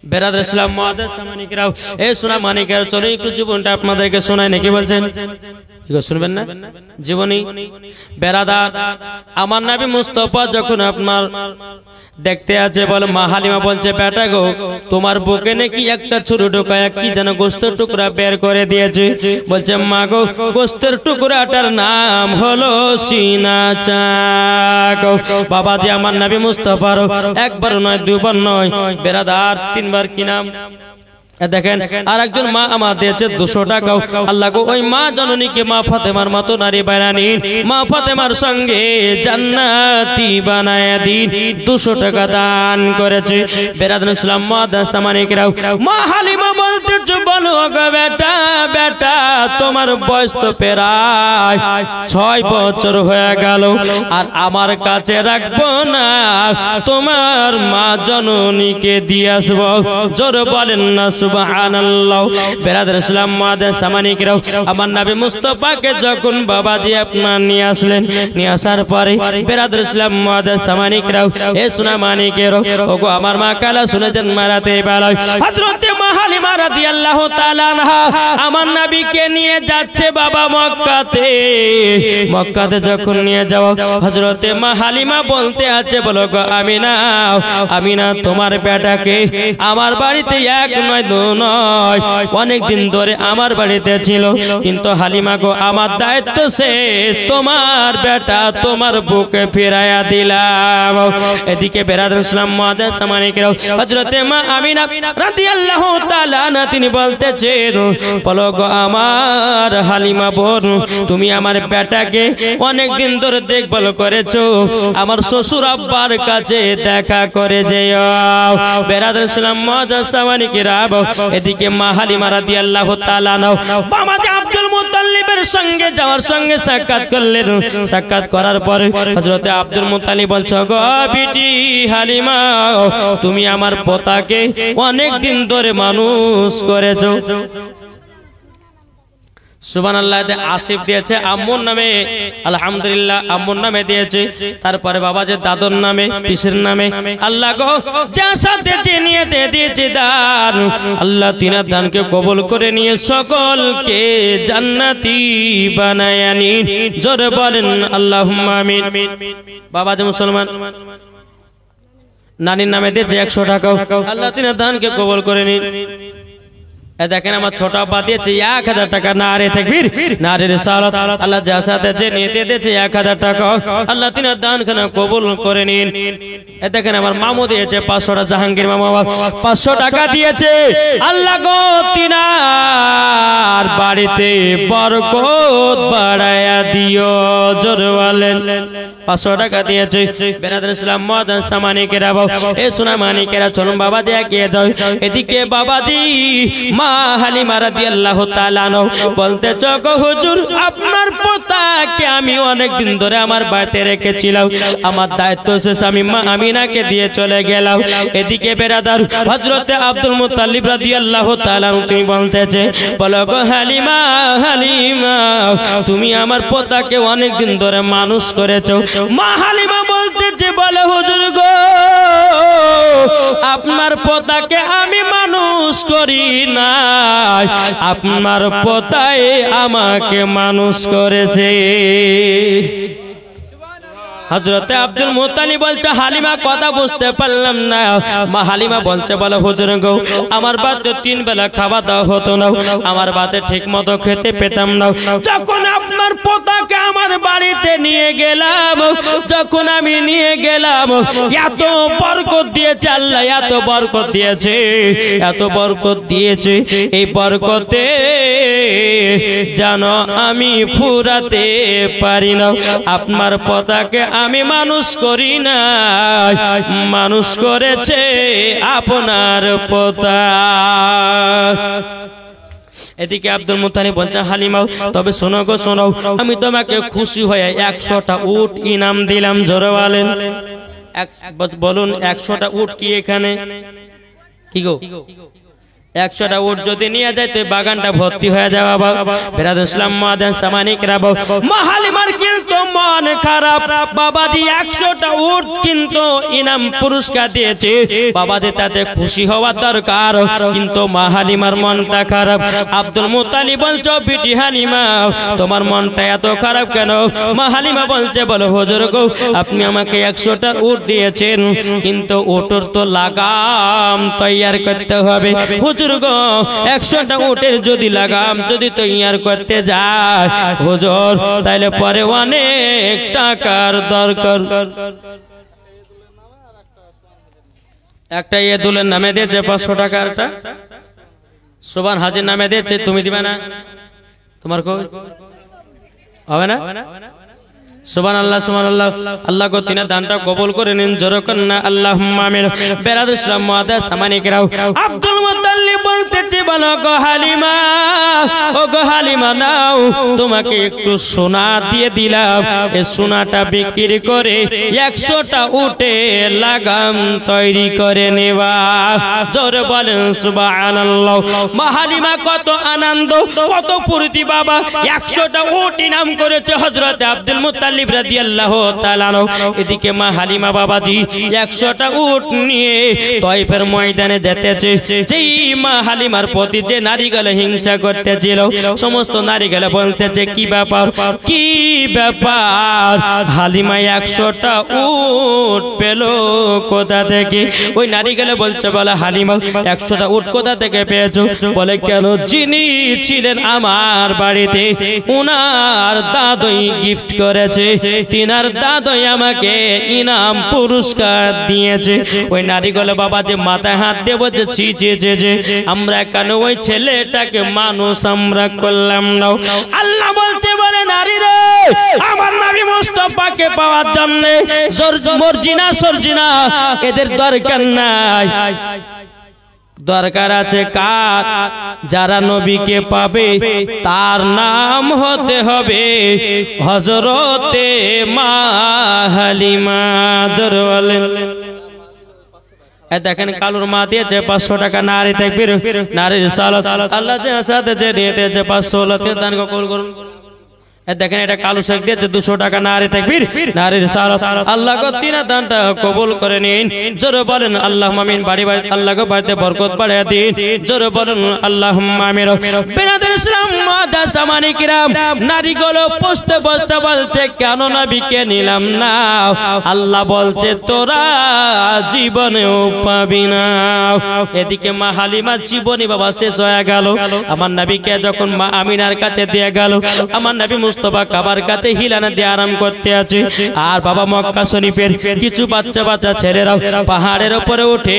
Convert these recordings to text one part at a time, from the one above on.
বেরাদার ইসলাম মুআদ্দাস সামানিকরাও, এই সোনা মানিকের চলো একটু জীবনটা আপনাদেরকে শোনায় নাকি বলছেন, শুনবেন না জীবনী? বেরাদার, আমার নবী মুস্তাফা যখন আপনার দেখতে আছে, বলে মা হালিমা বলছে, বেটা গো তোমার বুকে নাকি একটা ছোট টুকরা কি যেন গোস্তের টুকরা বের করে দিয়েছে। বলছে মা গো, গোস্তের টুকরাটার নাম হলো সিনা চাক। বাবাজি, আমার নবী মুস্তাফার একবার নয়, দুবার নয়, বেরাদার তিনবার কি নাম দেখেন। আর একজন মা আমার দিয়েছে 200 টাকা। আল্লাহ গো, ওই মা জননীকে মা ফাতেমার মতো নারী বানানি, মা ফাতেমার সঙ্গে জান্নাতি বানায়া দিন। 200 টাকা দান করেছে। বেরাদার ইসলাম মুআদ্দাস সামানিকরাও, মা হালিমা বলতে বলো গো বেটা, বেটা তোমার বয়স তো প্রায় 6 বছর হয়ে গেল, আর আমার কাছে রাখবো না, তোমার মা জননীকে দিয়ে আসবো। জোর বলেন না সুবহানাল্লাহ। বেরাদার ইসলাম মুআদ্দাস সামানিকরাও, আমার নবী মুস্তাফাকে যখন বাবাজি আপনার নিয়ে আসলেন, নিয়ে আসার পরে বেরাদার ইসলাম মুআদ্দাস সামানিকরাও, এ সোনা মানিকেরও, ওগো আমার মা কালা শুনেছেন মারাতে বেলায় হযরত মা হালিমা রাদিয়াল্লাহু তাআলা আনহা আমার নবীকে নিয়ে যাচ্ছে বাবা মক্কাতে। মক্কাতে যখন নিয়ে যাওয়া, হযরত মা হালিমা বলতে আছে, বলো গো আমিনা, আমিনা তোমার বেটাকে আমার বাড়িতে এক নয় দু নয়, অনেক দিন ধরে আমার বাড়িতে ছিল, কিন্তু হালিমা গো আমার দায়িত্ব শেষ, তোমার বেটা তোমার বুকে ফিরাইয়া দিলাম। এদিকে বেরাদার ইসলাম মুআদ্দাস সামানিকরাও, হযরত মা আমিনা রাদিয়াল্লাহু তাআলা আনহা তিনি বলতেছেন, বলো গো আমার হালিমা বোন, তুমি আমার বেটাকে অনেক দিন ধরে দেখভাল করেছো, আমার শ্বশুর আব্বার কাছে দেখা করে যেও। বেরাদার ইসলাম মুআদ্দাস সামানিকরাও, এদিকে মা হালিমা রাদিয়াল্লাহু তাআলা আনহা বাবাজি আব্দুল মুত্তালিবের সঙ্গে যাওয়ার সঙ্গে সাক্ষাৎ করলেন। সাক্ষাৎ করার পরে হযরত আব্দুল মুত্তালিব বলছে, গো বিটি হালিমা, তুমি আমার পোতাকে অনেক দিন ধরে মানুষ করেছো। সুবহানাল্লাহ। আসিফ দিয়েছে আম্মুর নামে, আলহামদুলিল্লাহ আম্মুর নামে দিয়েছে। তারপরে বাবাজি দাদুর নামে, পিসের নামে। আল্লাহ গো যার সাথে যে নিয়ে দিয়েছে দান, আল্লাহ তিনার দানকে কবুল করে নিয়ে সকলকে জান্নাতি বানায় নিন। জোরে বলেন আল্লাহুম্মা আমিন। বাবাজি মুসলমান, নানির নামে দিয়েছে 100 টাকা। আল্লাহ তিনার দানকে কবুল করে নিন। দেখেন আমার ছোট আব্বা দিয়েছে 1000 টাকা। নারে তাকবীর, নারে রিসালাত। আল্লাহ যার সাথে যে নিয়ে দিয়েছে 1000 টাকা, আল্লাহ তিনার দানখানা কবুল করে নিন। দেখেন আমার মামু দিয়েছে 500 টাকা। জাহাঙ্গীর মামা 500 টাকা দিয়েছে। আল্লাহ গো তিনার বাড়িতে বরকত বাড়ায়া দিও। জোরে বলেন। 500 টাকা দিয়েছে। বেরাদার ইসলাম মুআদ্দাস সামানিকেরা, এ সোনা মানিকেরা, চলুন বাবাজি এগিয়ে যাও। এদিকে বাবাজি মা হালিমা রাদিয়াল্লাহু তাআলা আনহা বলতেছ, গো হুজুর আপনার পোতাকে আমি অনেক দিন ধরে আমার বাড়িতে রেখেছিলাম, আমার দায়িত্ব শেষ, আমি মা আমিনাকে দিয়ে চলে গেলাম। এদিকে বেরাদার হযরত আব্দুল মুত্তালিব রাদিয়াল্লাহু তাআলা তুমি বলতেছে, বলো গো হালিমা, হালিমা তুমি আমার পোতাকে অনেক দিন ধরে মানুষ করেছো। মা হালিমা বলতেছে, বলে হুজুর গো আপনার পোতাকে আমি মানুষ করি না, আপনার পোতাই আমাকে মানুষ করেছে। হযরতে আব্দুল মুত্তালিব বলছে, হালিমা কথা বুঝতে পারলাম না। মা হালিমা বলছে, বলে হুজুর গো আমার বাড়িতে 3 বেলা খাওয়া দাওয়া হতো না, আমার বাড়িতে ঠিক মতো খেতে পেতাম না। যখন আপনার পোতাকে আমার বাড়িতে নিয়ে গেলাম, যখন আমি নিয়ে গেলাম, এত বরকত দিয়েছে আল্লাহ, এত বরকত দিয়েছে, এত বরকত দিয়েছে, এই বরকতে জানো আমি ফুরাতে পারি না। আপনার পোতাকে আমি মানুষ করি না, মানুষ করেছে আপনার পোতা। এদিকে আব্দুল মুত্তালিব বলছে, হালিমা তবে শোনো গো শোনো, আমি তোমাকে খুশি হয়ে 100টা উট ইনাম দিলাম। জোরে বলেন, বলুন 100টা উট কি এখানে কি গো 100টা উট যদি নিয়ে যায় তো বাগানটা ভর্তি হয়ে যাবে। বেরাদুল ইসলাম মুআজ্জিন সামানিকরা মা হালিমার কিন্তু মন খারাপ। বাবাজি 100টা উট কিন্তু ইনাম পুরস্কার দিয়েছে, বাবাজি তাতে খুশি হওয়ার দরকার, কিন্তু মা হালিমার মনটা খারাপ। আব্দুল মুত্তালিব বলছো বিটি হালিমা তোমার মনটা এত খারাপ কেন? মা হালিমা বলছে বলো হুজুর গো আপনি আমাকে 100টা উট দিয়েছেন, কিন্তু উটের তো লাগাম তৈয়ার করতে হবে। হুজুর গো 100টা উটের যদি লাগাম যদি তৈয়ার করতে যায় হুজুর তাহলে পরে অনেক টাকার দরকার। একটা ইয়েদুলের নামে দিয়েছে 500 টাকারটা, সুবহান হাজির নামে দিয়েছে, তুমি দিবে না? তোমার কো হবে না? সুবহানাল্লাহ সুবহানাল্লাহ। আল্লাহ গো তিনা দানটা কবুল করে নিন, জোরে করুন না আল্লাহুম্মা আমিন। বেরাদুল ইসলাম মুআজ্জিন সামানিকরাও আব্দুল মুত্তালিব বলতেছে বলো গো হালিমা, ও গো হালিমা নাও তোমাকে একটু সোনা দিয়ে দিলাম, এই সোনাটা বিক্রি করে 100টা উটে লাগাম তৈরি করে নেবা। জোরে বলেন সুবহানাল্লাহ। মা হালিমা কত আনন্দ কত ফুর্তি, বাবা 100টা উট ইনাম করেছে হযরত আব্দুল মুত্তালিব রাদিয়াল্লাহু তাআলা। এদিকে মা হালিমা বাবাজি 100টা উট নিয়ে তায়েফের ময়দানে যেতেছে। যেই মা হালিমার প্রতি যে নারীগুলো হিংসা করতেছিল সমস্ত নারীগুলো বলতেছে কি ব্যাপার কি ব্যাপার, হালিমা 100টা উট পেল কোথা থেকে? ওই নারীগুলো বলছে বলে হালিমা 100টা উট কোথা থেকে পেয়েছো? বলে কেন যিনি ছিলেন আমার বাড়িতে উনার দাদুই গিফট করেছে, তিনার দাদুই আমাকে ইনাম পুরস্কার দিয়েছে। ওই নারীগুলো বাবা যে মাথায় হাত দিয়ে বলছে ছি ছি ছি ছি, আমরা কেন ওই ছেলেটাকে মানুষ আমরা করলাম না? আল্লাহ বলছে বলে নারী রে আমার নবী মুস্তাফাকে পাওয়ার জন্য মর্জিনা সরজিনা এদের দরকার নাই, দরকার আছে কার? যারা নবীকে পাবে তার নাম হতে হবে হযরতে মা হালিমা। জোরে বলেন। দেখেন কালুর মা দিয়েছে 500 টাকা, নারী তাকবীর নারীর সালাত। আল্লাহ যে সাথে যে দিয়েছে 500 দান কবুল করুন। দেখেন এটা কালু শেখ দিয়েছে 200 টাকা, নারী তাকবীর নারীর সালাত। আল্লাহ গো তিনা দানটা কবুল করে নিন, জোরে বলেন আল্লাহুম্মা আমিন। বাড়ি বাড়ি আল্লাহ গো বাড়িতে বরকত বাড়িয়ে দিন, জোরে বলেন আল্লাহুম্মা আমিন। বেরাদুল ইসলাম মুআজ্জিন সামানিকরাম নারীগুলো বসতে বসতে বলছে কেন নবীকে নিলাম না? আল্লাহ বলছে তোরা জীবনেও পাবি না। এদিকে মা হালিমা জীবনী বাবা শেষ হয়ে গেল, আমার নবীকে যখন মা আমিনার কাছে দিয়ে গেল, আমার নবী মুস্তাফা কাবার কাছে হিলানা দিয়ে আরাম করতে আছে। আর বাবা মক্কা শরীফের কিছু বাচ্চা বাচ্চা ছেলেরাও পাহাড়ের উপরে উঠে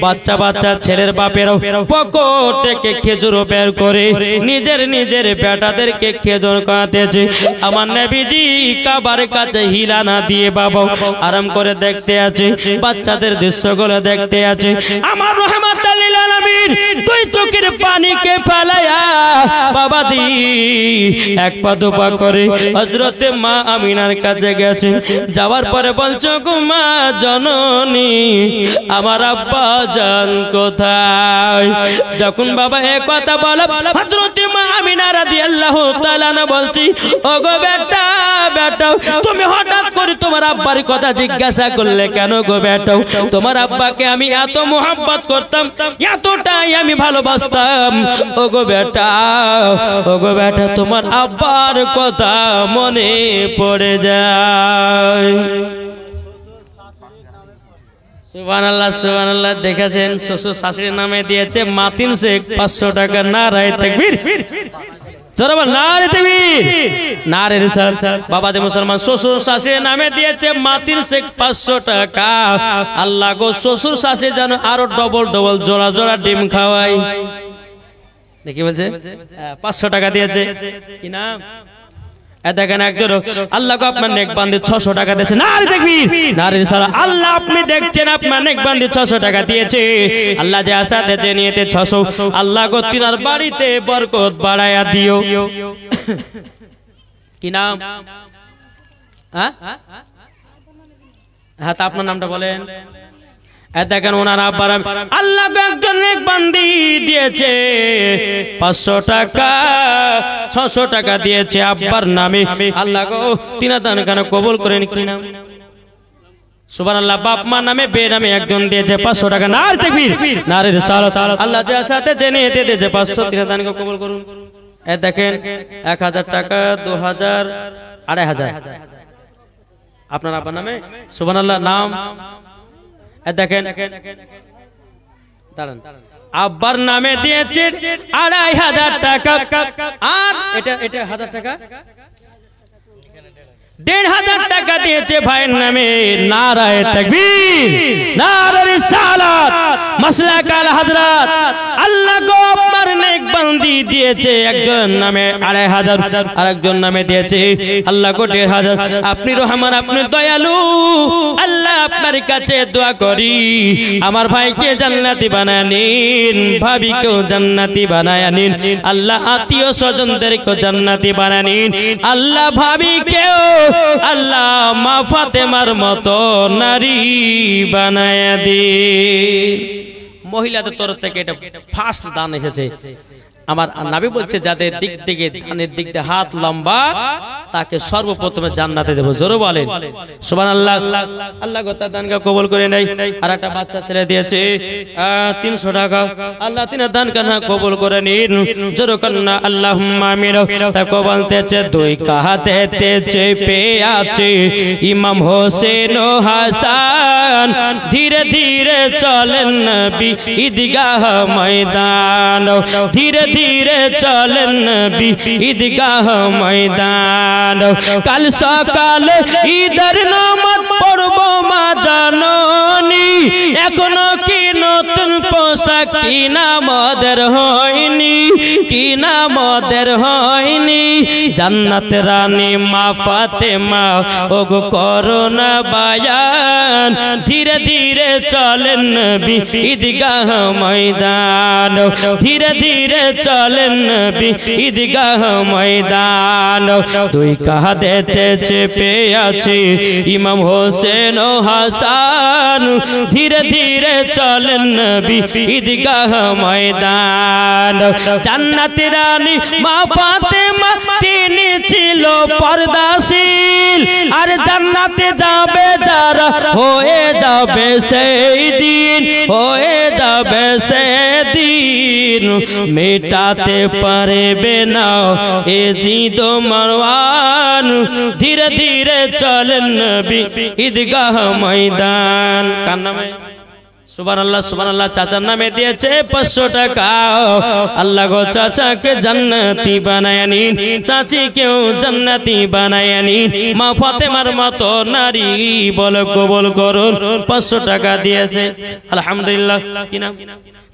বাচ্চা বাচ্চা ছেলের বাপেরাও পকেট থেকে খেজুর বের করে নিজের নিজের বেটাদেরকে খেজুর খাওয়াতেছে। আমার নবীজি কাবার কাছে হিলানা দিয়ে বাবা আরাম করে দেখতে আছে, বাচ্চাদের দৃশ্যগুলো দেখতে আছে। আমার রাহমাতুল লিল আলামিন দুই চোখের পানিকে ফেলায়া বাবা দি এক পা দুপা করে হযরতে মা আমিনার কাছে গেছে। যাওয়ার পরে বলছো গো মা জননী আমার আব্বা জান কোথায়? যখন বাবা এই কথা বলে হযরতে মা আমিনা রাদিয়াল্লাহু তাআলা না বলছি ও গো বেটা বেটা তুমি হঠাৎ করে তোমার আব্বার কথা জিজ্ঞাসা করলে কেন গো বেটা? তোমার আব্বাকে আমি এত মোহাব্বত করতাম, এতটাই আমি ভালোবাসতাম। ও গো বেটা তোমার আব্বার কথা মনে পড়ে যায়। সুবহানাল্লাহ সুবহানাল্লাহ। দেখেছেন শ্বশুর শাশুড়ির নামে দিয়েছে মাতিন শেখ 500 টাকা, নারায়ে তাকবীর নারে তাকবীর নারে রিসালাত। বাবা যে মুসলমান শ্বশুর শাশুড়ির নামে দিয়েছে মাতিন শেখ 500 টাকা। আল্লাহ গো শ্বশুর শাশুড়ি যেন আরো ডবল ডবল জোড়া জোড়া ডিম খাওয়াই। দেখি বলছে 500 টাকা দিয়েছে কি না? দেখেন একজন আল্লাহ আপনার নেক বান্দে 600 টাকা দিয়েছে, নারে তাকবীর নারে রিসালাত। আল্লাহ আপনি দেখছেন আপনার নেক বান্দে 600 টাকা দিয়েছে। আল্লাহ যে আশা দিয়েছে নিয়েতে 600, আল্লাহ গো তিনার বাড়িতে বরকত বাড়ায়া দিও। কি নাম? হ্যাঁ তা আপনার নামটা বলেন। দেখেন ওনার আব্বার আল্লাহ একজন নেক বান্দি দিয়েছে 500 টাকা 600 টাকা দিয়েছে আব্বার নামে। আল্লাহ গো তিনা দান কেন কবুল করেন কি নাম সুবহানাল্লাহ। বাপ মা নামে বে নামে একজন দিয়েছে 500 টাকা। নারে তাকবীর নারে রিসালাত। আল্লাহ যার সাথে জেনে দিয়েছে 500 তিনা দান কবুল করুন। দেখেন 1000 টাকা 2000 2500 আপনার আব্বার নামে সুবহানাল্লাহ নাম। দেখেন দাঁড়ান আব্বার নামে দিয়েছে 2500 টাকা। আর এটা 1000 টাকা 1500 টাকা দিয়েছে ভাইয়ের নামে। নারায়ে তাকবীর নারে রিসালাত মাসলাক আল হযরত। আল্লাহ গো আপনার নেক বান্দি দিয়েছে একজন নামে 2500 আরেকজন নামে দিয়েছে আল্লাহ গো 1500। আপনি রহমান আপনি দয়ালু আল্লাহ আপনার কাছে দোয়া করি আমার ভাইকে জান্নাতি বানায় নিন, ভাবিকেও জান্নাতি বানায় নিন আল্লাহ, আত্মীয় স্বজনদেরকে জান্নাতি বানায় নিন আল্লাহ, ভাবিকেও আল্লাহ মা ফাতেমার মতো নারী বানায় দিন। মহিলাদের তরফ থেকে এটা ফার্স্ট দান এসেছে। আমার নবী বলছে যাদের দিক থেকে দানের দিক থেকে হাত লম্বা তাকে সর্বপ্রথমে জান্নাতে দেব। জোরে বলেন সুবহানাল্লাহ। আল্লাহ গো তার দানকে কবুল করে নেই। আর একটা বাচ্চা ছেলে দিয়েছে 300 টাকা আল্লাহ তিনার দান কানা কবুল করে নিন। জোরে কন্না আল্লাহুম্মা আমিন। তাকে বলতেছে দুই কাহাতে চেপে আছে ইমাম হোসেন ও হাসান, ধীরে ধীরে চলেন নবী ঈদগাহ ময়দান, ধীরে ধীরে চলেন নবী ঈদগাহ ময়দান। কাল সকালে ঈদের নামাজ পড়ব মা জাননি, এখনো কি নতুন পোশাক কিনা আমাদের হয়নি, কিনা আমাদের হয়নি। জান্নাত রানী মা ফাতেমা ওগো করোনা বায়ান, ধীরে ধীরে চলেন নবী ঈদগাহ ময়দান, ধীরে ধীরে চলেন নবী ঈদগাহ ময়দান। দুই কাঁধেতে চেপে আছে ইমাম হোসেন ও হাসান, ধীরে ধীরে চলেন নবী ঈদগাহ ময়দান। জান্নাতি রানী মা ফাতেমা তিনি ছিল পর্দাশীল, আর জান্নাতে যাবে যারা হয়ে যাবে সেই দিন, হয়ে যাবে সেই দিন। মেটাতে পারবে না এ জিদ মারওয়ান, ধীরে ধীরে চলেন নবী ঈদগাহ ময়দান। কার নামে সুবহানাল্লাহ সুবহানাল্লাহ। চাচার নামে দিয়েছে 500 টাকা। আল্লাহ গো চাচাকে জান্নাতি বানায় নিন, চাচিকেও জান্নাতি বানায় নিন, মা ফাতেমার মতো নারী বলে কবুল করুন। 500 টাকা দিয়েছে আলহামদুলিল্লাহ। কি নাম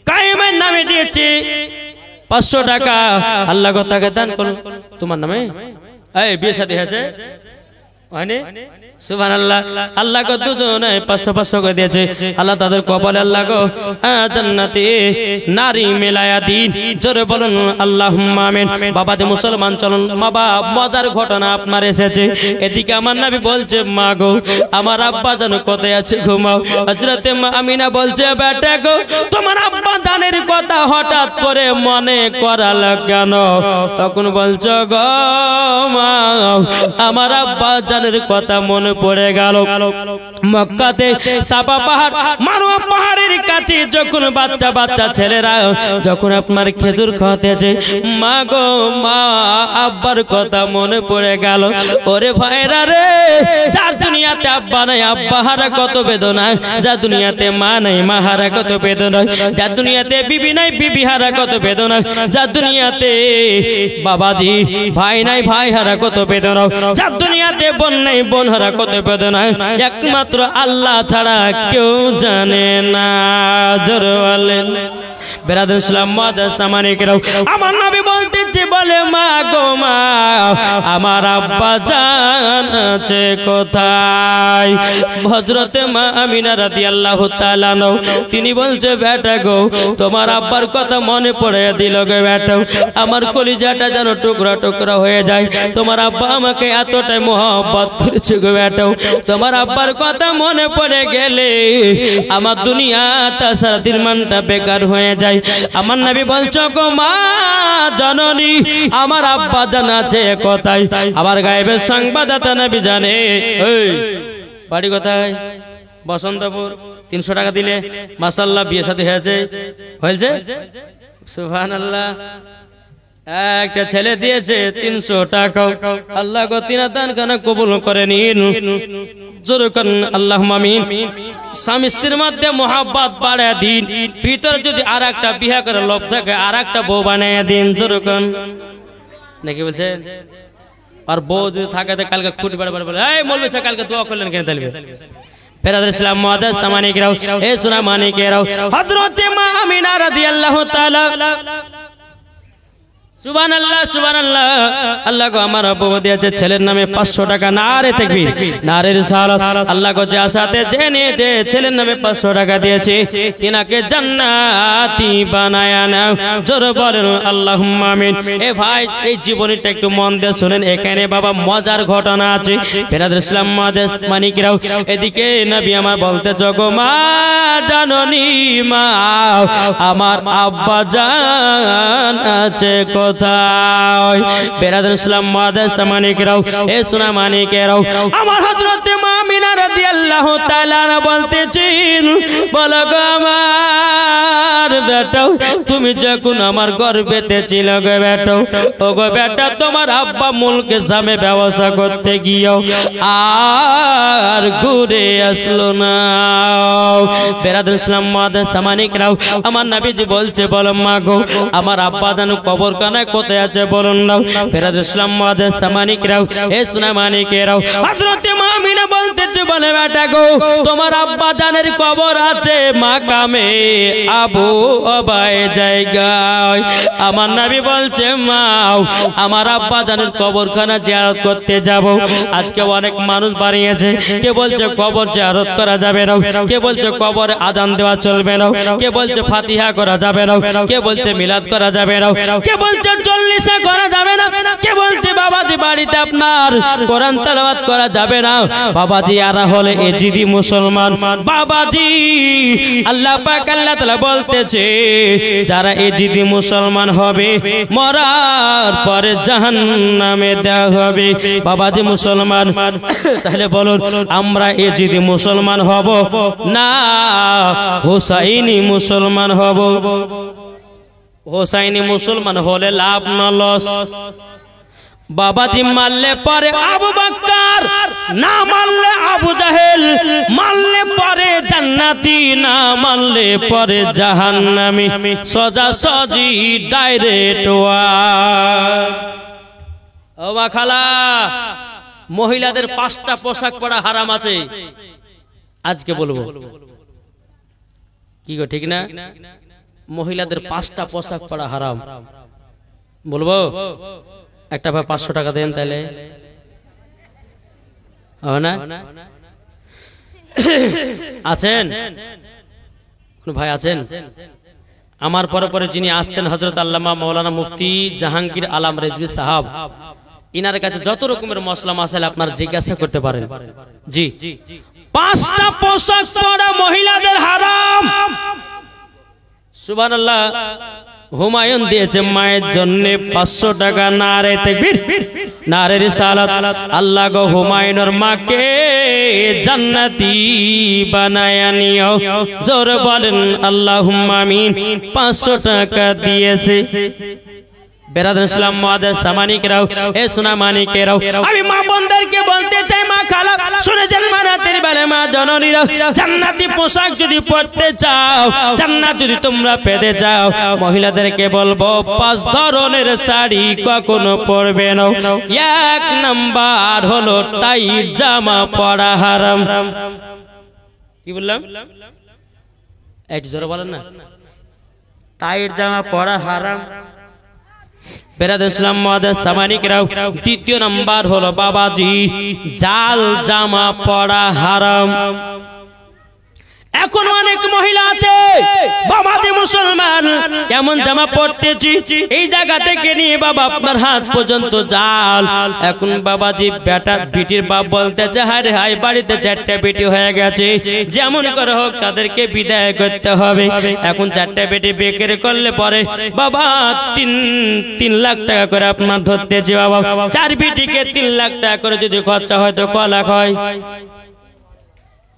কায়েমের নামে দিয়েছে 500 টাকা। আল্লাহ গো তাকে দান করুন। তোমার নামে এই বিয়ে শাদী হয়েছে হয়নি সুবহানাল্লাহ। আল্লাহ গো দুজনে 500 করে দিয়েছে আল্লাহ তাদের কপালে আল্লাহ গো জান্নাতে নারী মেলায়া দিন। জোরে বলুন আল্লাহুম্মা আমিন। বাবা যে মুসলমান চলুন বাবা মজার ঘটনা আপনার এসেছে। এদিকে আমার নবী বলছে মা গো আমার আব্বা জান কোথায় আছে ঘুমাও। হযরতে মা আমিনা বলছে বেটা গো তোমার আব্বা জানের কথা হঠাৎ করে মনে করাল কেন? তখন বলছো গো মা আমার আব্বা জানের কথা মনে পড়ে গেল। মক্কাতে সাফা পাহাড় মারওয়া পাহাড়ের কাছে যখন বাচ্চা বাচ্চা ছেলেরা যখন আপনার খেজুর খাওয়াতেছে, মা গো মা আব্বার কথা মনে পড়ে গেল। ওরে ভাইরা রে, যার দুনিয়াতে আব্বা নাই আব্বা হারা কত বেদনা, যার দুনিয়াতে মা নাই মা হারা কত বেদনা, যার দুনিয়াতে বিবি নাই বিবি হারা কত বেদনা, যার দুনিয়াতে বাবাজি ভাই নাই ভাই হারা কত বেদনা, যার দুনিয়াতে বোন নাই বোন হারা কত বেদনা, একমাত্র আল্লাহ ছাড়া কেউ জানে না। জোরে বলেন বেরাদুল ইসলাম মুআদ্দাস সামানিকরাও আমার নবী বলতেছে বলে মা গো মা আমার আব্বা জান আছে কোথায় হযরতে মা আমিনা রাদিয়াল্লাহু তাআলা তিনি বলছে বেটা গো তোমার আব্বার কথা মনে পড়ে দিল গো বেটা আমার কলিজাটা যেন টুকরা টুকরা হয়ে যায় তোমার আব্বা আমাকে এতটাই মহব্বত করেছে গো বেটা তোমার আব্বার কথা মনে পড়ে গেলে আমার দুনিয়া তাছাড়া দিনমানটা বেকার হয়ে যায় আমার নবী বলছো গো মা জননী আমার আব্বা জানা আছে কোথায় আমার গায়েবের সংবাদদাতা নবী জানে এই বাড়ি কোথায় বসন্তপুর 300 টাকা দিলে মাশাআল্লাহ বিয়ে শাদী হয়েছে সুবহানাল্লাহ একটা ছেলে দিয়েছে 300 টাকা আল্লাহ গো তিনা দান খানা কবুল করে নিন জোরে করেন আল্লাহুম্মা আমিন স্বামী স্ত্রীর মধ্যে মহব্বত বাড়ায় দিন ভিতরে যদি আরেকটা বিয়ে করে লোভ থাকে আরেকটা বউ বানায় দিন জোরে করেন নাকি বলছেন আর বউ যদি থাকে তো কালকে খুঁটি বাড়া বলে এই মৌলভী সাহেব কালকে দোয়া করলেন কেন তাহলে বেরাদুল ইসলাম মুআদ্দাস সামানিকরাও এ সোনা মানিকেরাও হযরতে মা আমিনা রাদিয়াল্লাহু তাআলা সুবহানাল্লাহ সুবহানাল্লাহ আল্লাহ গো আমার আব্বু দিয়েছে ছেলের নামে 500 টাকা নারে তাকবীর নারে রিসালাত আল্লাহ গো যে আসাতে জেনে দে ছেলের নামে 500 টাকা দিয়েছে তিনাকে জান্নাতি বানায়া নাও জোরে বলেন আল্লাহুম্মা আমিন এ ভাই এই জীবনীটা একটু মন দিয়ে শুনেন এখানে বাবা মজার ঘটনা আছে বেরাদুল ইসলাম মুআদ্দাস মানিকরাও এদিকে নবী আমার বলতে জগো মা জাননি মা আমার আব্বা জান আছে কোথায় বেরাদুল ইসলাম মুআদ্দাস সামানিকরাও এ সোনা মানিকেরাও আমার হযরতে মা আমিনা রাদিয়াল্লাহু তাআলা বলতেছেন বলো গো আমার বেটা তুমি যখন আমার গর্ভেতে ছিল গো বেটা ও গো বেটা তোমার আব্বা মুলকে সামে ব্যবসা করতে গিয়েও আর ঘুরে আসলো না বেরাদুল ইসলাম মুআদ্দাস সামানিকরাও আমার নবীজি বলছে বলো মা গো আমার আব্বা জানো কবরখানায় কোথায় আছে বলুন না বেরাদুল ইসলাম মুআদ্দাস সামানিকরাও এ সোনা মানিকেরাও হযরতে মা আমিনা বলতেছে বলে বেটা গো তোমার আব্বা জানের কবর আছে মাকামে আবু ওবায় জায়গায় আমার নবী বলছে মা আমার আব্বা জানের কবরখানা জিয়ারত করতে যাব আজকে অনেক মানুষ বাড়িয়েছে কে বলছে কবর জিয়ারত করা যাবে না কে বলছে কবরে আযান দেওয়া চলবে না কে বলছে ফাতিহা করা যাবে না কে বলছে মিলাদ করা যাবে না কে বলছে চল্লিশা করা যাবে না কে বলছে বাবাজি বাড়িতে আপনার কোরআন তেলাওয়াত করা যাবে না বাবাজি আরা হলে এজিদি মুসলমান বাবাজি আল্লাহ পাক আল্লাহ তাআলা বলতেছে যারা এজিদি মুসলমান হবে মরার পরে জাহান্নামে দেওয়া হবে বাবাজি মুসলমান তাহলে বলুন আমরা এজিদি মুসলমান হব না হুসাইনি মুসলমান হব হোসাইনি মুসলমান হলে লাভ না লস বাবাজি মারলে পরে আবু বকর না মারলে আবু জাহেল মারলে পরে জান্নাতি না মারলে পরে জাহান্নামী সোজা সজি ডাইরেক্ট ওয়াজ ও মা খালা মহিলাদের 5টা পোশাক পরা হারাম আছে আজকে বলবো কি গো ঠিক না মহিলাদের 5টা পোশাক পরা হারাম বলবো একটা ভাই 500 টাকা দেন তাহলে হবে না আছেন কোন ভাই আছেন আমার পরে পরে যিনি আসছেন হযরত আল্লামা মাওলানা মুফতি জাহাঙ্গীর আলম রেজভী সাহেব ইনার কাছে যত রকমের মসলা মাসাইল আপনারা জিজ্ঞাসা করতে পারেন জি 5টা পোশাক পরা মহিলাদের হারাম সুবহানাল্লাহ হুমায়ুন দিয়েছে মায়ের জন্য 500 টাকা নারে তাকবীর নারে রিসালাত আল্লাহ গো হুমায়ুনের মাকে জান্নাতি বানায়া নিও জোরে বলেন আল্লাহুম্মা আমিন 500 টাকা দিয়েছে বেরাদুল ইসলাম মুআদ্দাস সামানিকরাও এ সোনা মানিকেরাও আমি মা বোনদেরকে বলতে চাই মা খালা শুনে যান মা রাতের বেলা মা জননীরা জান্নাতি পোশাক যদি পরতে চাও জান্নাত যদি তোমরা পেতে চাও মহিলাদেরকে বলবো 5 ধরনের শাড়ি কখনো পরবে না এক নাম্বার হলো টাইট জামা পরা হারাম কি বললাম একটু জোরে বলেন না টাইট জামা পরা হারাম। বেরাদুল ইসলাম মুআদ্দাস সামানিকরাও, দ্বিতীয় নাম্বার হলো বাবাজি জাল জামা পরা হারাম। এখন অনেক মহিলা আছে বাবাজি মুসলমান এমন জামা পরতেছি এই জায়গা থেকে নিয়ে বাবা আপনার হাত পর্যন্ত জাল। এখন বাবাজি বেটা বিটির বাপ বলতেছে হায় হায় বাড়িতে 4টা বেটি হয়ে গেছে, যেমন করে হোক তাদেরকে বিদায় করতে হবে। এখন 4টা বেটি বেকের করলে পরে বাবা 3 লাখ টাকা করে আপনার ধরতেছে বাবা। 4 বেটিকে 3 লাখ টাকা করে যদি খরচা হয় তো ক লাখ হয়?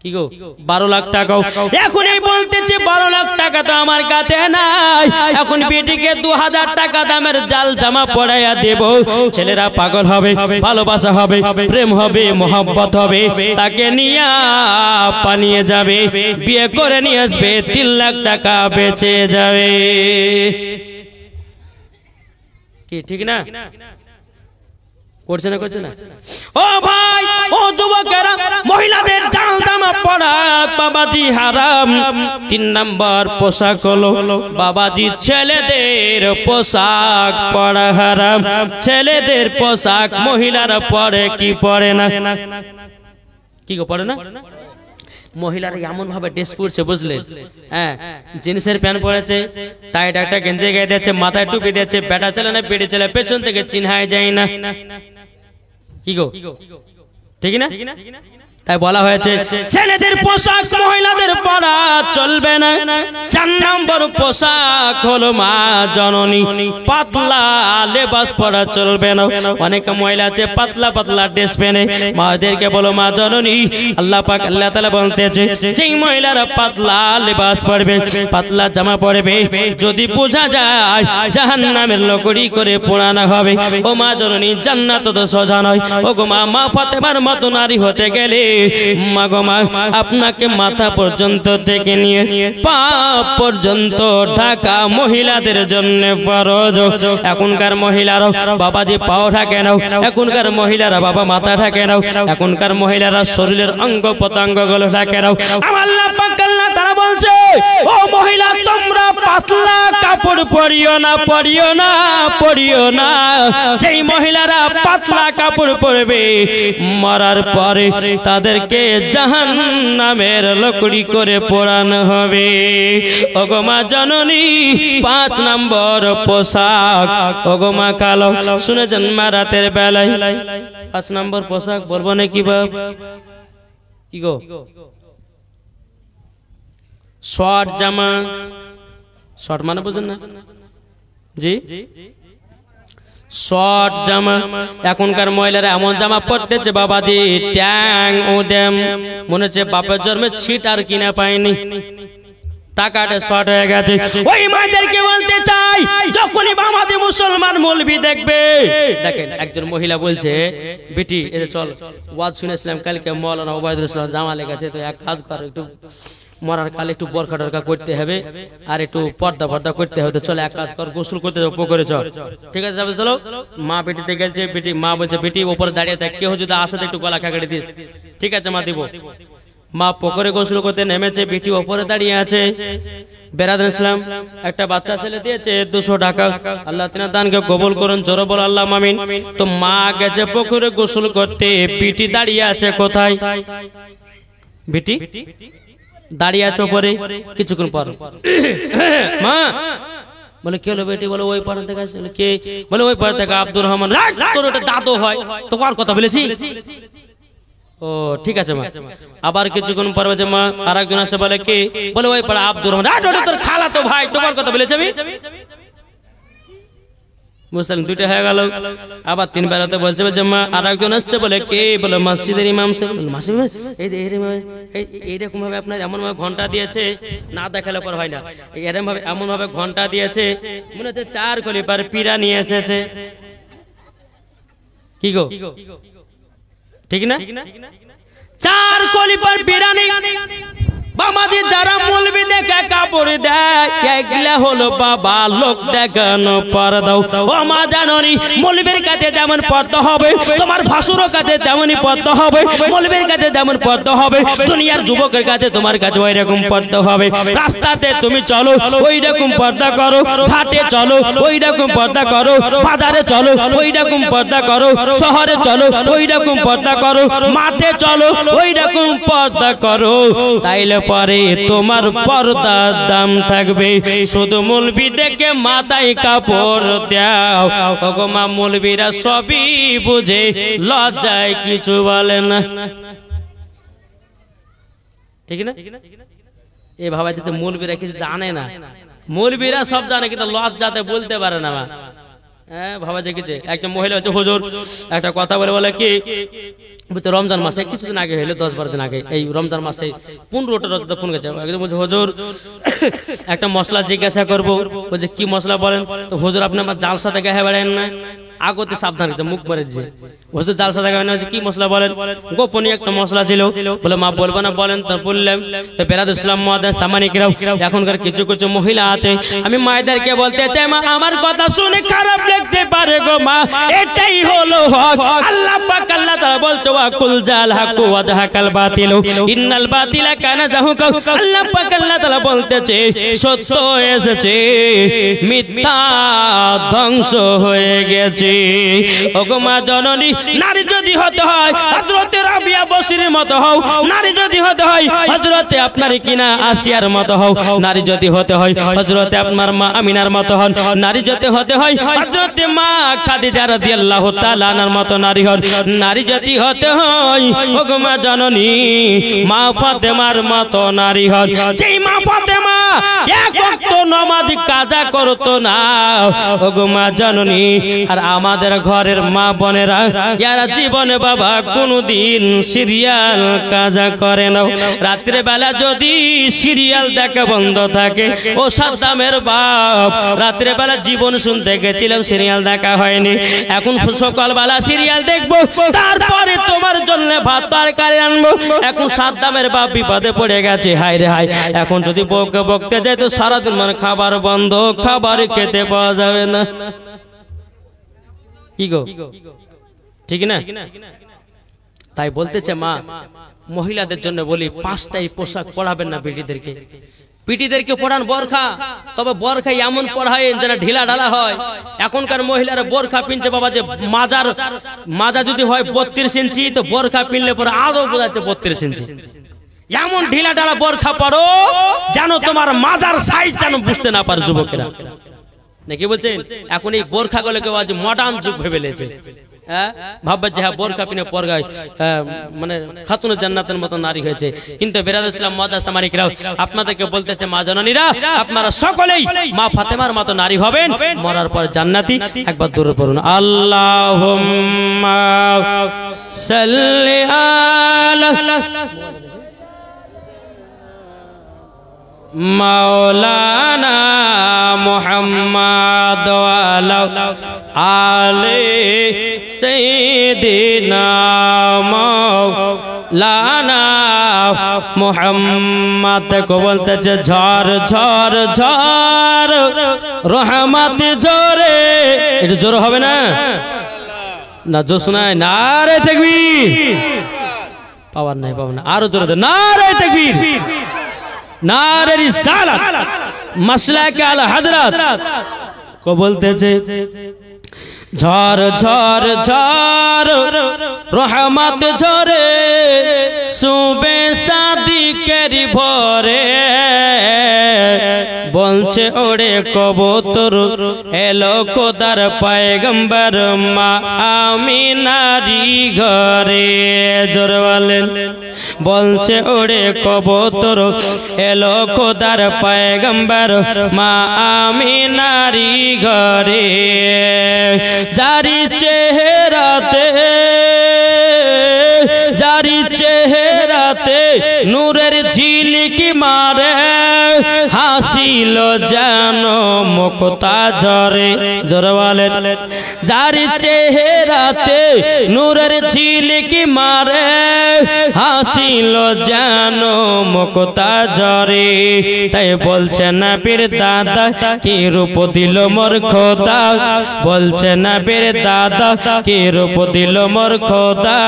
কি গো 12 লাখ টাকা। এখন এই বলতেছে 12 লাখ টাকা তো আমার কাছে নাই, এখন বেটিকে 2000 টাকা দামের জাল জামা পরাইয়া দেব। ছেলেরা পাগল হবে, ভালোবাসা হবে, প্রেম হবে, মোহাব্বত হবে, তাকে নিয়ে পালিয়ে যাবে, বিয়ে করে নিয়ে আসবে, 3 লাখ টাকা বেঁচে যাবে। কি ঠিক না? করছে না করছে না? ও ভাই ও যুবকেরা, মহিলাদের জাল জামা পরা বাবাজি হারাম। 3 নাম্বার পোশাক হলো বাবাজি ছেলেদের পোশাক পরা হারাম। ছেলেদের পোশাক মহিলারা পরে কি পরে না? কি গো পরে না? মহিলারা এমন ভাবে ড্রেস পরছে বুঝলেন, হ্যাঁ জিন্সের প্যান্ট পরেছে, টাইট একটা গেঞ্জি গায়ে দিয়েছে, মাথায় টুপি দিয়েছে, বেটা ছেলে না বেটি ছেলে পেছন থেকে চিনহাই যায় না। কি গো ঠিক না? তাই বলা হয়েছে ছেলেদের পোশাক মহিলাদের পরা চলবে না। 4 নম্বর পোশাক হলো মা জননী, পাতলা লেবাস পরা চলবে না। অনেক মহিলা আছে পাতলা পাতলা ড্রেস পরে, মাদেরকে বলো মা জননী। আল্লাহ পাক আল্লাহ তাআলা বলতেছে যেই মহিলারা পাতলা লেবাস পরবে, পাতলা জামা পরবে, যদি বোঝা যায় জাহান্নামের লকড়ি করে পোড়ানো হবে, ও মা জননী জান্নাত তো সোজা নয়। ও গো মা, মা ফাতেমার মতো নারী হতে গেলে মা গো মা আপনাকে মাথা পর্যন্ত থেকে নিয়ে পা পর্যন্ত ঢাকা মহিলাদের জন্য ফরজ। এখনকার মহিলারা বাবাজি পাও ঢাকে নাও, এখনকার মহিলারা বাবা মাথা ঢাকে নাও, এখনকার মহিলারা শরীরের অঙ্গ প্রত্যঙ্গ গুলো ঢাকে নাও। আমার আল্লাহ পাক আল্লাহ তাআলা বলছে ও মহিলা তোমরা পাতলা কাপড় পরিও না, পরিও না, পরিও না। যেই মহিলারা পাতলা কাপড় পরবে মরার পরে তাদেরকে জাহান্নামের লকড়ি করে পোড়ানো হবে। ওগো মা জননী 5 নম্বর পোশাক ওগো মা কালো শুনেছেন মা রাতের বেলায় 5 নম্বর পোশাক বলবো না কি বাপ? কি গো শর্ট জামা, শর্ট মানে বুঝেন না জি? শর্ট জামা। এখনকার মহিলারা এমন জামা পরতেছে বাবাজি ট্যাং ও দেম, মনে হচ্ছে বাপের জন্মে ছিট আর কিনা পায়নি, টাকাটা শর্ট হয়ে গেছে। ওই মায়েদেরকে বলতে চাই যখনই বাবাজি মুসলমান মৌলবি দেখবে, দেখেন একজন মহিলা বলছে বেটি এটা চল ওয়াজ শুনেছিলাম কালকে মৌলানা ওবায়দুল ইসলাম জামা লেগেছে, তো এক কাজ কর একটু মরার কালে একটু বরখা টরকা করতে হবে আর একটু পর্দা পর্দা করতে হবে, তো চলো এক কাজ কর গোসল করতে যাবো পুকুরে চল। ঠিক আছে যাবে চলো। মা বেটিতে গেছে, বেটি মা বলছে বেটি উপরে দাঁড়িয়ে থাক, কেউ যদি আসে একটু গলা খাগড়ে দিস। ঠিক আছে মা দিব। মা পুকুরে গোসল করতে নেমেছে, বেটি উপরে দাঁড়িয়ে আছে। বেরাদুল ইসলাম একটা বাচ্চা ছেলে দিয়েছে 200 টাকা, আল্লাহ তিনার দানকে কবুল করুন, জোরে বলো আল্লাহ আমিন। তো মা গেছে পুকুরে গোসল করতে, বেটি দাঁড়িয়ে আছে কোথায়? বেটি দাঁড়িয়ে আছে উপরে। কিছুক্ষণ পর মা বলে কে হলো বেটি? বলে ওই পাড়া থেকে আসছে। কে? বলে ওই পাড়া থেকে আব্দুর রহমান। তোর ওটা দাদু হয়, তো কার কথা বলেছি? ও ঠিক আছে মা। আবার কিছুক্ষণ পর বলছে মা আরেকজন আসছে, বলে কে? বলে ওই পাড়া আব্দুর রহমান। ওটা তোর খালা তো ভাই, তোমার কথা বলেছি আমি। বুঝলেন দুইটা হয়ে গেল। আবার 3 বেলাতে বলছে বলছে মা আরেকজন আসছে, বলে কে? বলে মসজিদের ইমাম সাহেব। এইরকম ভাবে আপনার এমন ভাবে ঘন্টা দিয়েছে না দেখালে পর হয় না, এরকম ভাবে এমন ভাবে ঘন্টা দিয়েছে মনে হচ্ছে 4 কলি পার পিরা নিয়ে এসেছে। কি গো ঠিক না? 4 কলি পার পিরা নেই বামাজি যারা মৌলবি দেখে কাপড় দেয় এগুলা হলো বাবা লোক দেখানো পর্দা। ও মা জাননি মৌলবির কাছে যেমন পর্দা হবে তোমার ভাসুরের কাছে তেমনই পর্দা হবে, মৌলবির কাছে যেমন পর্দা হবে দুনিয়ার যুবকের কাছে তোমার কাছে ওই রকম পর্দা হবে। রাস্তাতে তুমি চলো ওই রকম পর্দা করো, ঘাটে চলো ওই রকম পর্দা করো, বাজারে চলো ওই রকম পর্দা করো, শহরে চলো ওই রকম পর্দা করো, মাঠে চলো ওই রকম পর্দা করো, তাইলে পরে তোমার পর্দার দাম থাকবে। শুধু মৌলবি দেখে মাথায় কাপড় দাও, ওগো মা মৌলবিরা সবই বুঝে লজ্জায় কিছু বলে না, ঠিক না? এ ভাবা যেতে মৌলবিরা কিছু জানে না, মৌলবিরা সব জানে কিন্তু লজ্জাতে বলতে পারে না। হ্যাঁ ভাবা যে কিছু একটা মহিলা হচ্ছে হুজুর একটা কথা বলে কি রমজান মাসে কিছুদিন আগে হইলো 10-12 দিন আগে এই রমজান মাসে 15টা রোজা ফোন গেছে একদম বলছে হুজুর একটা মশলা জিজ্ঞাসা করবো, বলছে কি মশলা বলেন? তো হুজুর আপনি আমার জালসা থেকে বেড়েন না, আগতে সাবধান হয়েছে মুখ পরে যে হুজুর জালসা দেখা হয় না, কি মশলা বলেন? গোপনীয় একটা মশলা ছিল, বলে মা বলবো না বলেন। তো বললাম তো বেরাদ ইসলাম মুআদ্দিন সামানিকরাও এখনকার কিছু কিছু মহিলা আছে, আমি মায়েদেরকে বলতে চাই মা আমার কথা শুনে খারাপ লাগতে পারে গো মা, এটাই হলো হক। আল্লাহ পাক আল্লাহ তাআলা বলছে ওয়া কুল জাল হাকু ওয়া জাহাকাল বাতিল ইন্নাল বাতিলা কানা জাহুকা। আল্লাহ পাক আল্লাহ তাআলা বলতেছে সত্য এসেছে মিথ্যা ধ্বংস হয়ে গেছে। ওগো মা জননী নারী যদি হতে হয় হযরতে রাবিয়া বসরির মতো হও, নারী যদি হতে হয় হযরতে আপনার কিনা আসিয়ার মতো হও, নারী যদি হতে হয় হযরতে আপনার মা আমিনার মতো হন, নারী যদি হতে হয় হযরতে মা খাদিজা রাদিয়াল্লাহু তাআলা আনহার মতো নারী হন, নারী যদি হতে হয় ওগো মা জননী মা ফাতেমার মতো নারী হন। যেই মা ফাতেমা এক ওয়াক্ত নামাজ কাজা করতো না ওগো মা জননী, আর আমাদের ঘরের মা বোনেরা যারা জীবনে বাবা কোনদিন সিরিয়াল কাজা করে না, রাত্রে বেলা যদি সিরিয়াল দেখা বন্ধ থাকে, ও সাদ্দামের বাপ রাত্রে বেলা জীবন শুনতে গেছিলাম সিরিয়াল দেখা হয়নি, এখন সকালবেলা সিরিয়াল দেখবো তারপরে তোমার জন্য ভাত তরকারি আনবো। এখন সাদ্দামের বাপ বিপদে পড়ে গেছে, হায় রে হায়, এখন যদি বউকে বকতে যায় তো সারাদিন মানে খাবার বন্ধ, খাবার খেতে পাওয়া যাবে না, কি গো ঠিক না? তাই বলতেছে মা মহিলাদের জন্য বলি 5টাই পোশাক পরাবেন না বেটিদেরকে, পিটিদেরকে পড়ান বোরখা, তবে বোরখা এমন পড়ায় যেন ঢিলা ঢালা হয়। এখনকার মহিলারা বোরখা পিনছে বাবা যে মাজা যদি হয় 32 ইঞ্চি তো বোরখা পিনলে পরে আরো বোঝাচ্ছে 32 ইঞ্চি, এমন ঢিলা ঢালা বোরখা পরো যেন তোমার মাজার সাইজ যেন বুঝতে না পারে যুবকেরা, নাকি বলছেন? এখন এই বোরখা গুলোকে আজ মডার্ন যুগ ভেবে লেছে, ভাববে যে হ্যাঁ বোরখা পিনে পরগায় মানে খাতুনে জান্নাতের মতো নারী হয়েছে। কিন্তু বেরাদ ইসলাম মুআদ্দিন সামানিকরাও আপনাদেরকে বলতেছে মা জননীরা আপনারা সকলেই মা ফাতেমার মতো নারী হবেন, মরার পর জান্নাতি। একবার দূরে পড়ুন আল্লাহুম্মা সাল্লি আলা মাওলানা মুহাম্মদ ওয়া আলে সাইয়্যিদিনা মাওলানা মুহাম্মদ কো বলতেছে ঝড় ঝড় ঝড় রহমত ঝরে, এটা জোর হবে না? না জোর শোনায় নারে তাকবীর, পাওয়ার নাই পাওয়ার না, আরো জোরে নারে তাকবীর, নারে রিসালাত, মাসলাক আল হযরত কো বলতেছে ঝড় ঝড় ঝড় রহমত ঝরে সুবে সাদিকের ভরে, বলছে ওরে কবুতর এলো খোদার পয়গম্বর মা আমিনারি ঘরে, জোরে বলেন। বলছে ওরে কবুতর এলো খোদার পয়গম্বর মা আমিনারি ঘরে, জারি চেহারাতে জারি চেহারাতে নূরের ঝিলিক মারে, হাসিল যেন মুক্তা ঝরে, জোরে বলেন। যার চেহারাতে নূরের ঝিলিকি মারে, হাসিল যেন মুক্তা ঝরে। তাই বলছে নবীর দাদা কি রূপ দিল মোর খোদা, বলছে নবীর দাদা কি রূপ দিল মোর খোদা।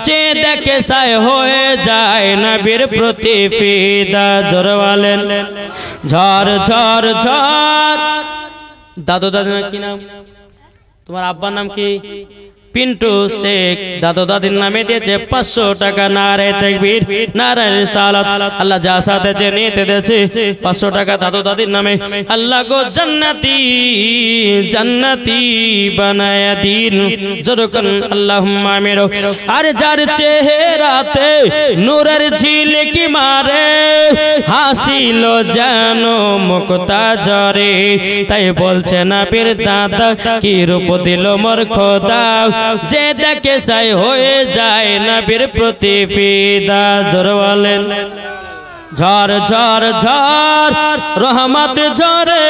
যে দেখে সায় হয়ে যায় নবীর প্রতি ফিদা, জোরে বলেন। ঝড় ঝড় ঝড়। দাদু দাদি কি নাম তোমার? আব্বার নাম কি? পিন্টু শেখ। দাদু দাদির নামে দিয়েছে 500 টাকা। নারে তাকবীর, নারে রিসালাত। আল্লাহ যা সাথে যে নিতে দিয়েছে 500 টাকা দাদু দাদির নামে। আল্লাহ গো জান্নাতি জান্নাতি বানায়া দিন, জোরকন আল্লাহুম্মা আমিন। আরে যার চেহারাতে নূরের ঝিলিকি মারে, হাসিল যেন মুক্তা ঝরে। তাই বলছে নবীর দাদা কি রূপ দিল মোর খোদা। যে দেখে সাই হয়ে যায় নবীর প্রতি ফিদা, জোরে বলেন। ঝড় ঝড় ঝড় রহমত ঝরে,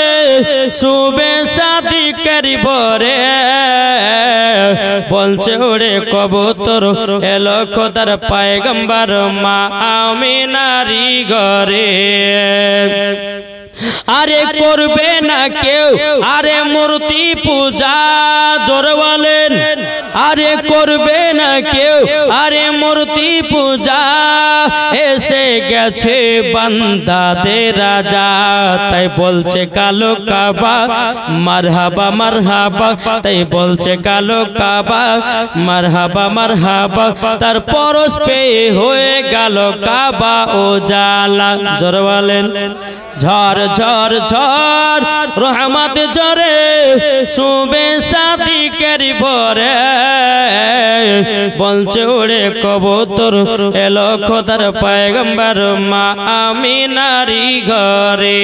শুবে শাদি করিব রে। বলছে ওরে কবুতর এলো খোদার পয়গম্বর মা আমিনারি ঘরে। আরে করবে না কেউ আরে মূর্তি পূজা, জোরে বলেন। আরে করবে না কেউ আরে মূর্তি পূজা, এসে গেছে বান্দাদের রাজা। তাই বলছে কালো কাবা মারহাবা মারহাবা, তাই বলছে কালো কাবা মারহাবা মারহাবা। তার পরশ পেয়ে হয়ে গেল কাবা ও জালা, জোরে বলেন। ঝড় ঝড় ঝড় রহমত ঝরে, শুবে শাদি করিব রে। বলছে ওরে কবুতর এলো খোদার পয়গম্বর মা আমিনারি ঘরে,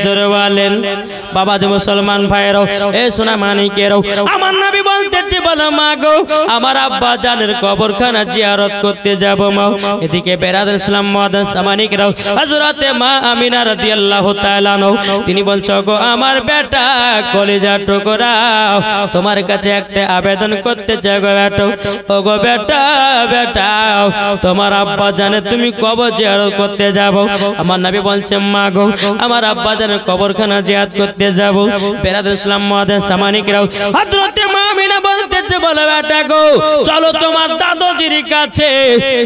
জোরে বলেন। বাবা যে মুসলমান ভাইরাও, এ সোনা মানিকেরাও, আমার নবী বলতেছে বলো মা গো আমার আব্বা জানের কবরখানা জিয়ারত করতে যাব মা। এদিকে বেরাদার ইসলাম মুআদ্দাস মানিকেরাও, হযরতে মা আমিনা রাদিয়াল্লাহু তাআলা তিনি বলছো গো আমার বেটা কলিজা টুকরা, তোমার কাছে একটা আবেদন করতে চাই গো বেটা। ও গো বেটা বেটা, তোমার আব্বা জানে তুমি কবর জিয়ারত করতে যাবো। আমার নবী বলছে মা গো আমার আব্বা জানের কবরখানা জিয়ারত করতে যাবো। বেরাদার ইসলাম মুআদ্দাস মানিকেরাও, হযরতে মা আমিনা বলতেছে বলো বেটা গো চলো তোমার দাদুজির কাছে।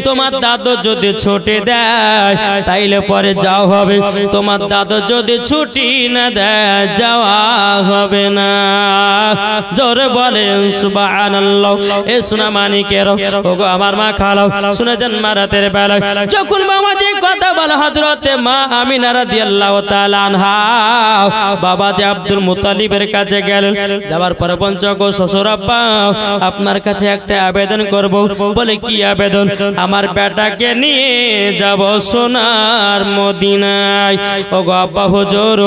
তোমার দাদু যদি ছুটি দেয় তাইলে পরে যাও হবে, তোমার দাদু যদি ছুটি না দেয় যাওয়া হবে না। জোরে বলেন সুবহানাল্লাহ। এ সোনা মানিকেরাও, ওগো আমার মা খালাও, শুনে যান মারাতের বেলায় যখন বাবাজি কথা বলে হযরতে মা আমিনা রাদিয়াল্লাহু তাআলা আনহা বাবাজি আব্দুল মুত্তালিবের কাছে গেলেন। যাবার পরে বলছে গো শ্বশুর আব্বা আপনার কাছে একটা আবেদন করব। বলে কি আবেদন? আমার বেটাকে নিয়ে যাব সোনার মদিনায়। ওগো আব্বা হুজুর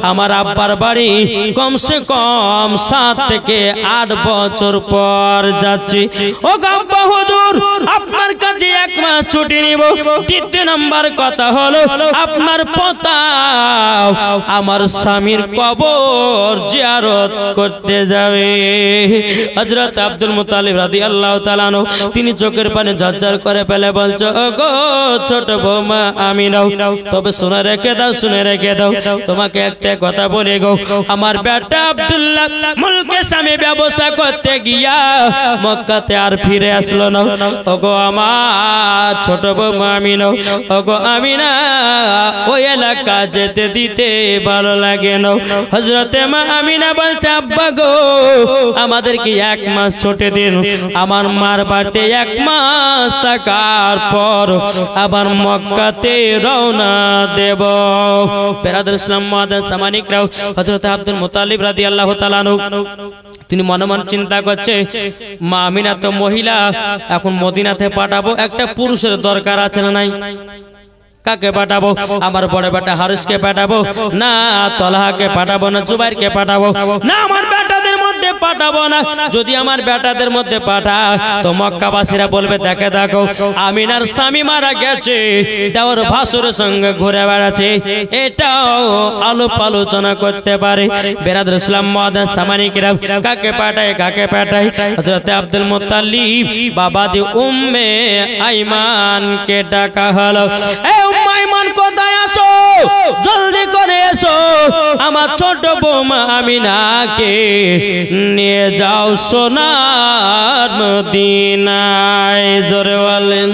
আমার আব্বার বাড়ি কমসে কম 7 থেকে 8 বছর পর যাচ্ছি। ওগো আব্বা হুজুর আপনার কাছে 1 মাস ছুটি নিব। দ্বিতীয় নাম্বার কথা হলো আপনার পোতা আমার স্বামীর কবর জিয়ারত করতে যাবে। হযরত আব্দুল মুত্তালিব রাদিয়াল্লাহু তাআলা আনহু তিনি চোখের পানি ঝরঝর করে ফেলে বলছে ওগো ছোট বৌমা আমিনাও, তবে শুনে রেখে দাও শুনে রেখে দাও, তোমাকে একটা কথা বলে গো আমার বেটা আব্দুল্লাহ মুলকে স্বামী ব্যবসা করতে গিয়া মক্কাতে আর ফিরে আসলো না। ওগো আমার ছোট বৌমা আমিনাও, ওগো আমিনা ওই এলাকা যেতে দিতে ভালো লাগে না। হযরতে মা আমিনা বলছে আব্বা গো আমাদেরকে 1 মাস ছুটি দিন। আমার মার বাড়িতে 1 মাস থাকার পর আবার মক্কাতে রওনা দেব। বেরাদার ইসলাম মুআদ্দাস মানিকরাও, হযরত আব্দুল মুত্তালিব রাদিয়াল্লাহু তাআলা আনহু তিনি মনে মনে চিন্তা করছে মা আমিনা তো মহিলা, এখন মদিনাতে পাঠাবো, একটা পুরুষের দরকার আছে না নাই? কাকে পাঠাবো? আমার বড় বেটা হারিসকে পাঠাবো না, তলহাকে পাঠাবো না, জুবাইরকে পাঠাবো না, আমার বেটাদের মধ্যে মধ্যে পাঠাবো না, যদি আমার বেটাদের মধ্যে পাঠা তো মক্কাবাসীরা বলবে দেখে দেখো আমিনার স্বামী মারা গেছে, দেওর ভাসুরের সঙ্গে ঘুরে বেড়াচ্ছে। এটাও আলোচনা করতে পারে। বেরাদুল ইসলাম মুআদ্দাস সামানিকেরা কাকে পাঠায় হযরত আব্দুল মুত্তালিব বাবাজি উম্মে আইমানকে ডাকা হলো। এ উম্মে আইমান কোথায় আছো? জলদি করে এসো, আমার ছোট বৌমা আমিনাকে নিয়ে যাও সোনার মদিনায়। জোরে বলেন।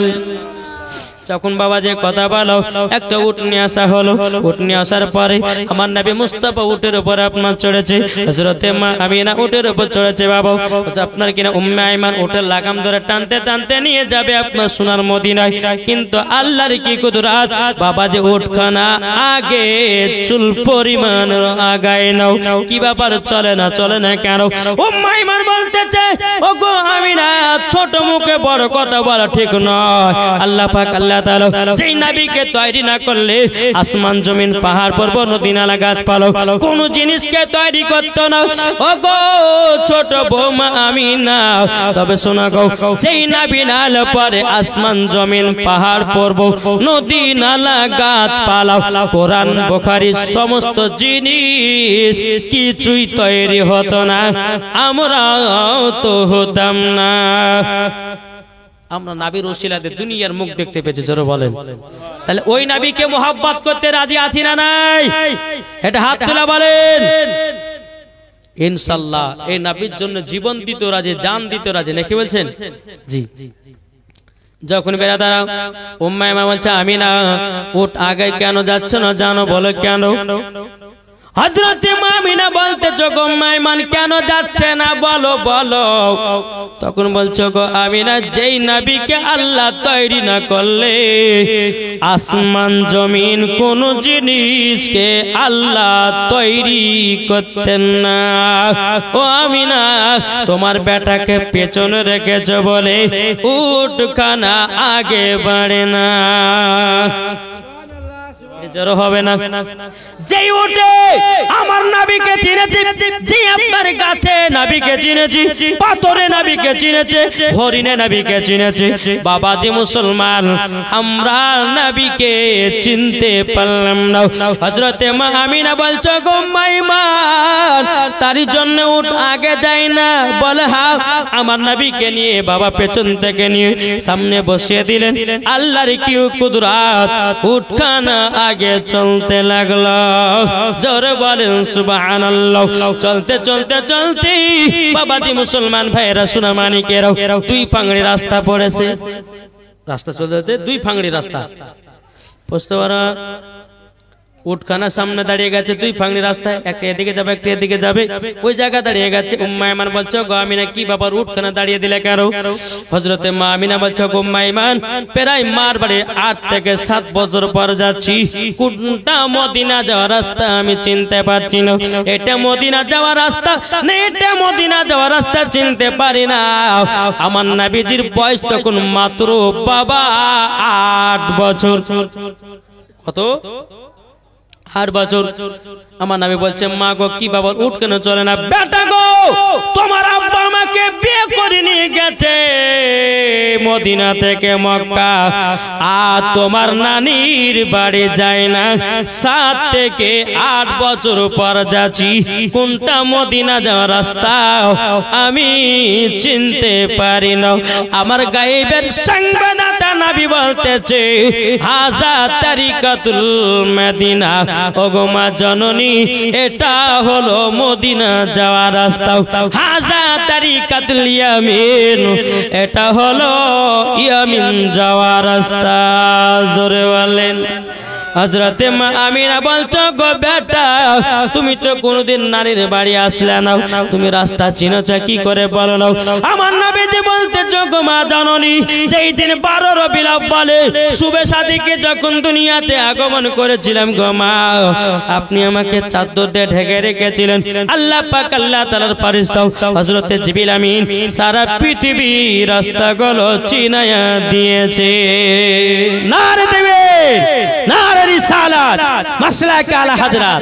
যখন বাবা যে কথা বলো, একটা উট নিয়ে আসা হলো। উট নিয়ে আসার পরে আমার নবী মুস্তাফা উটের উপর আপনার চড়েছে, হযরতে মা আমিনা উটের উপর চড়েছে। বাবা আপনার কিনা উম্মে আইমান উটের লাগাম ধরে টানতে টানতে নিয়ে যাবে আপনার সোনার মদিনায়। কিন্তু আল্লাহর কি কুদরত, বাবা যে উটখানা আগে চুল পরিমাণ আগায় নাও। কি ব্যাপার, চলে না কেন? উম্মে আইমান বলতেছে ওগো আমিনা, ছোট মুখে বড় কথা বলা ঠিক নয়। আল্লাহ পাক আল্লাহ তাআলা যেই নবীকে তৈরি না করলে আসমান জমিন পাহাড় পর্বত নদী নালা গাছপালা কোন জিনিসকে তৈরি করতো না। ওগো ছোট বৌমা আমিনা, তবে শোনা গো, যেই নবী নাল পরে আসমান জমিন পাহাড় পর্বত নদী নালা গাছপালা কোরআন বুখারী সমস্ত জিনিস কিছুই তৈরি হতো না, আমরাও তো হতাম না। আমরা নবীর ওসিলাতে দুনিয়ার মুখ দেখতে পেয়েছি। জোরে বলেন। তাহলে ওই নবীকে মোহাব্বত করতে রাজি আছি না নাই? এটা হাত তুলে বলেন। ইনশাআল্লাহ এই নবীর জন্য জীবন দিতে রাজি, জান দিতে রাজি, নাকি বলছেন? জি। যখন বেরাদারা উম্মে আইমান বলছে আমিনা উট আগে কেন যাচ্ছে না জানো? বলো কেন? হযরতে আমিনা বলতেছো গো উম্মে আইমান কেন যাচ্ছে না বলো। তখন বলছো গো আমিনা, যেই নবীকে আল্লাহ তৈরি না করলে আসমান জমিন কোন জিনিসকে আল্লাহ তৈরি করতেন না। ও আমিনা, তোমার বেটাকে পেছনে রেখেছো বলে উটখানা আগে বাড়ে না। জড়ো হবে না। যেই উঠে আমার নবীকে চিনেছি, যে আপনার গাছে নবীকে চিনেছি, পাথরে নবীকে চিনেছে, হরিণে নবীকে চিনেছে। বাবাজি মুসলমান, আমরা নবীকে চিনতে পারলাম না। হযরতে মা আমিনা বলছো গো উম্মে আইমান, তারই জন্য উট আগে যায় না? বলে হ্যাঁ। আমার নবীকে নিয়ে বাবা পেছন থেকে নিয়ে সামনে বসিয়ে দিলেন। আল্লাহর কি কুদরত, উটখানা আগে চলতে লাগলো। জোরে বলেন সুবহানাল্লাহ। চলতে বাবাজি মুসলমান ভাইরা সোনা মানিকেরাও, দুই ফাংড়ি রাস্তা পড়েছে। রাস্তা চলতে দুই ফাংড়ি রাস্তা বুঝতে পারা। উটখানা সামনে দাঁড়িয়ে গেছে, দুই ফাংড়ি রাস্তায়, একটা এদিকে যাবে একটা এদিকে যাবে। ওই জায়গা দাঁড়িয়ে গেছে। উম্মে আইমান বলছে গো আমিনা, কি ব্যাপার উটখানা দাঁড়িয়ে দিলে কেন? হযরতে মা আমিনা বলছে গো উম্মে আইমান, প্রায় মার বাড়ি 8 থেকে 7 বছর পর যাচ্ছি। কোনটা মদিনা যাওয়ার রাস্তা আমি চিনতে পারছি না। এটা মদিনা যাওয়ার রাস্তা না এটা মদিনা যাওয়ার রাস্তা চিনতে পারি না। আমার নবীজির বয়স তখন মাত্র বাবা 8 বছর। কত? 8 বছর। আমার নবী বলছে মা গো, কি বাবা উট কেন চলে না? বেটা গো, তোমার আব্বা আমাকে বিয়ে করে নিয়ে গেছে মদিনা থেকে মক্কা, আর তোমার নানির বাড়ি যায় না। 7 থেকে 8 বছর পর যাচ্ছি। কোনটা মদিনা যাওয়ার রাস্তা আমি চিনতে পারি না। আমার গায়েবের সংবাদদাতা নবী বলতেছে হাজা তারিকাতুল মদিনা। ওগো মা জননী, এটা হলো মদিনা যাওয়ার রাস্তা। হাজা তারিকাতুল ইয়ামিন, এটা হলো ইয়ামিন যাওয়ার রাস্তা। জোরে বলেন। হযরতে মা আমিনা বলছো গো বেটা, তুমি তো কোনোদিন নারীর বাড়ি আসলে না, তুমি রাস্তা চিনোছ কি করে বলো না? আমার নবীজি বলতেছো গো মা জননী, যেই দিন 12 রবিউল আউয়ালে শুভে শাদীকে যখন দুনিয়াতে আগমন করেছিলাম গো মা, আপনি আমাকে চাদর দিয়ে ঢেকে রেখেছিলেন। আল্লাহ পাক আল্লাহ তাআলার ফেরেশতা হযরতে জিবরিল আমিন সারা পৃথিবীর রাস্তাগুলো চিনায়া দিয়েছে। নারে দেবে নারে রিসালাত মাসলাক আলা হযরত।